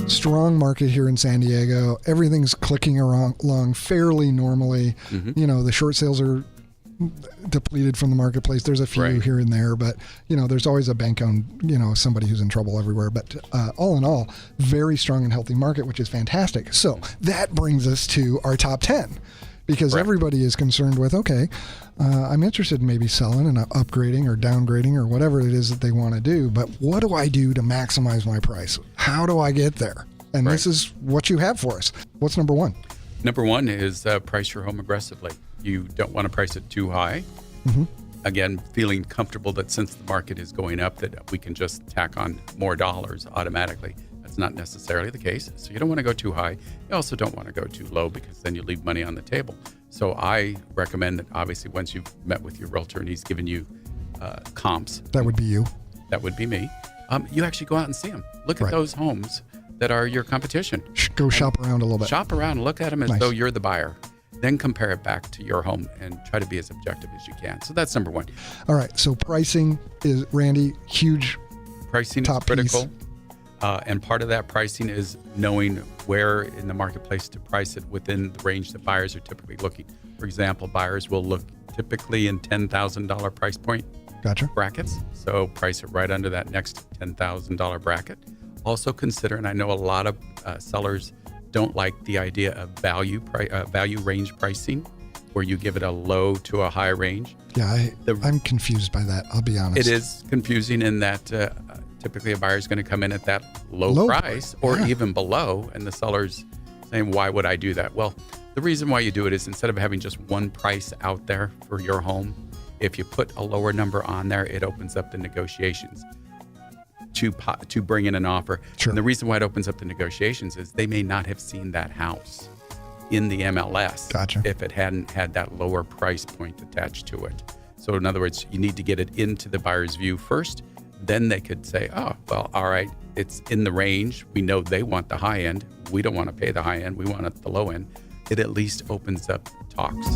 Strong market here in San Diego. Everything's clicking along fairly normally. Mm-hmm. The short sales are depleted from the marketplace. There's a few here and there, but there's always a bank owned, somebody who's in trouble everywhere. But all in all, very strong and healthy market, which is fantastic. So that brings us to our top 10, because everybody is concerned with, okay, I'm interested in maybe selling and upgrading or downgrading or whatever it is that they want to do. But what do I do to maximize my price? How do I get there? And this is what you have for us. What's number one? Number one is price your home aggressively. You don't want to price it too high. Mm-hmm. Again, feeling comfortable that since the market is going up, that we can just tack on more dollars automatically. That's not necessarily the case. So you don't want to go too high. You also don't want to go too low, because then you leave money on the table. So I recommend that, obviously, once you've met with your realtor and he's given you comps. That would be you. That would be me. You actually go out and see them. Look at those homes that are your competition. Go shop around a little bit. Shop around and look at them as though you're the buyer. Then compare it back to your home and try to be as objective as you can. So that's number one. All right. So pricing is, Randy, huge. Pricing is critical. And part of that pricing is knowing where in the marketplace to price it within the range that buyers are typically looking. For example, buyers will look typically in $10,000 price point brackets. So price it right under that next $10,000 bracket. Also consider, and I know a lot of sellers don't like the idea of value range pricing, where you give it a low to a high range. Yeah, I'm confused by that. I'll be honest. It is confusing in that typically a buyer is going to come in at that low price or even below, and the seller's saying, why would I do that? Well, the reason why you do it is, instead of having just one price out there for your home, if you put a lower number on there, it opens up the negotiations to bring in an offer. Sure. And the reason why it opens up the negotiations is they may not have seen that house in the MLS if it hadn't had that lower price point attached to it. So in other words, you need to get it into the buyer's view first. Then they could say, oh, well, all right, it's in the range. We know they want the high end. We don't want to pay the high end. We want it at the low end. It at least opens up talks.